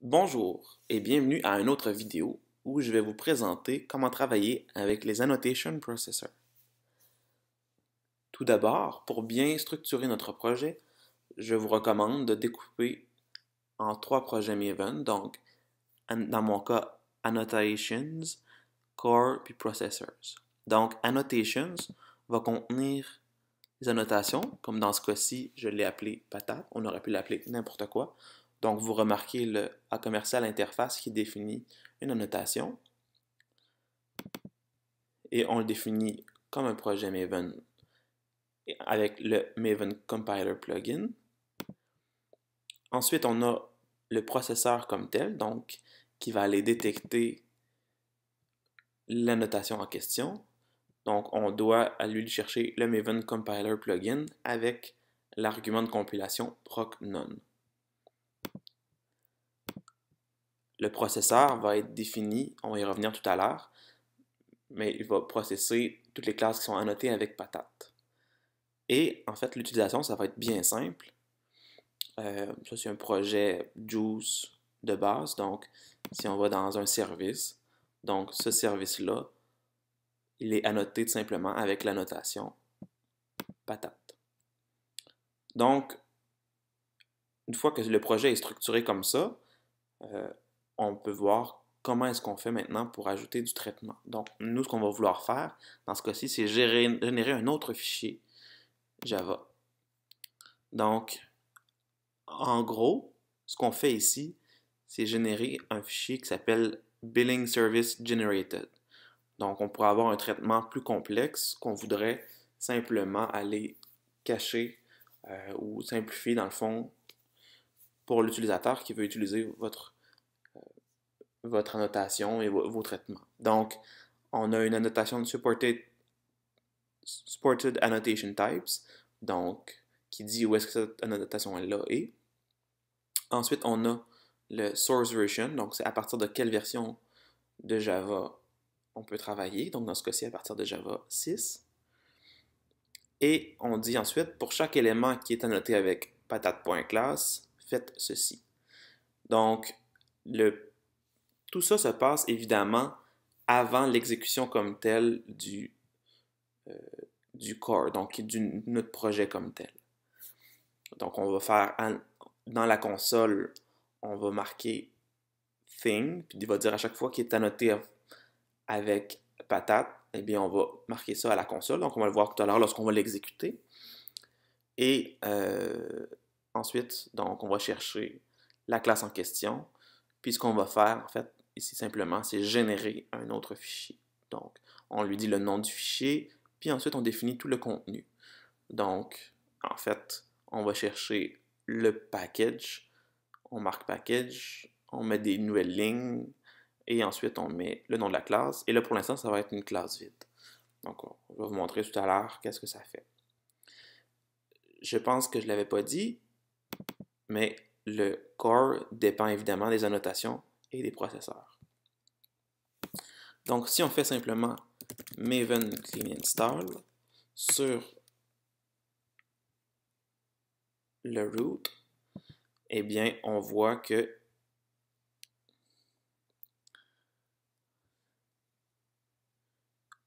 Bonjour et bienvenue à une autre vidéo où je vais vous présenter comment travailler avec les Annotation Processor. Tout d'abord, pour bien structurer notre projet, je vous recommande de découper en 3 projets Maven, donc dans mon cas Annotations, Core puis Processors. Donc Annotations va contenir les annotations, comme dans ce cas-ci, je l'ai appelé patate, on aurait pu l'appeler n'importe quoi. Donc, vous remarquez le A commercial interface qui définit une annotation. Et on le définit comme un projet Maven avec le Maven Compiler plugin. Ensuite, on a le processeur comme tel, donc qui va aller détecter l'annotation en question. Donc, on doit aller chercher le Maven Compiler plugin avec l'argument de compilation proc_none. Le processeur va être défini, on va y revenir tout à l'heure, mais il va processer toutes les classes qui sont annotées avec patate. Et en fait, l'utilisation, ça va être bien simple. Ça, c'est un projet Juice de base. Donc, si on va dans un service, donc ce service-là, il est annoté tout simplement avec l'annotation patate. Donc, une fois que le projet est structuré comme ça, on peut voir comment est-ce qu'on fait maintenant pour ajouter du traitement. Donc, nous, ce qu'on va vouloir faire, dans ce cas-ci, c'est générer un autre fichier Java. Donc, en gros, ce qu'on fait ici, c'est générer un fichier qui s'appelle Billing Service Generated. Donc, on pourrait avoir un traitement plus complexe qu'on voudrait simplement aller cacher ou simplifier dans le fond pour l'utilisateur qui veut utiliser votre annotation et vos traitements. Donc, on a une annotation de supported annotation types, donc qui dit où est-ce que cette annotation-là est. Ensuite, on a le source version, donc c'est à partir de quelle version de Java on peut travailler. Donc, dans ce cas-ci, à partir de Java 6. Et on dit ensuite, pour chaque élément qui est annoté avec patate.class, faites ceci. Donc, tout ça se passe évidemment avant l'exécution comme telle du core, donc de notre projet comme tel. Donc, on va faire dans la console, on va marquer thing, puis il va dire à chaque fois qu'il est annoté avec patate, eh bien, on va marquer ça à la console. Donc, on va le voir tout à l'heure lorsqu'on va l'exécuter. Et ensuite, donc, on va chercher la classe en question. Puis, ce qu'on va faire, en fait, ici, simplement, c'est générer un autre fichier. Donc, on lui dit le nom du fichier, puis ensuite, on définit tout le contenu. Donc, en fait, on va chercher le package, on marque package, on met des nouvelles lignes, et ensuite on met le nom de la classe. Et là, pour l'instant, ça va être une classe vide. Donc, on va vous montrer tout à l'heure qu'est-ce que ça fait. Je pense que je ne l'avais pas dit, mais le core dépend évidemment des annotations et des processeurs. Donc, si on fait simplement Maven Clean Install sur le root, eh bien, on voit que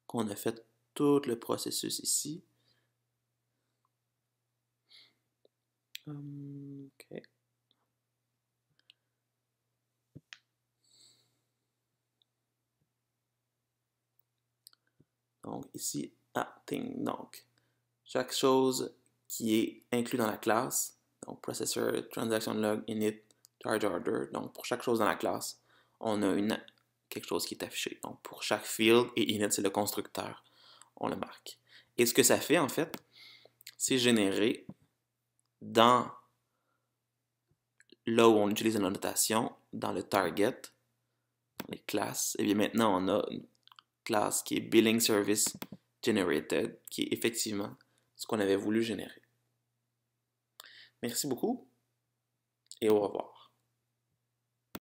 qu'on a fait tout le processus ici. OK. Donc ici, thing. Donc, chaque chose qui est inclus dans la classe, donc processor, transaction log, init, charge order. Donc pour chaque chose dans la classe, on a quelque chose qui est affiché. Donc pour chaque field, et init c'est le constructeur, on le marque. Et ce que ça fait en fait, c'est générer dans là où on utilise la notation, dans le target, les classes, et bien maintenant on a une classe qui est Billing Service Generated, qui est effectivement ce qu'on avait voulu générer. Merci beaucoup et au revoir.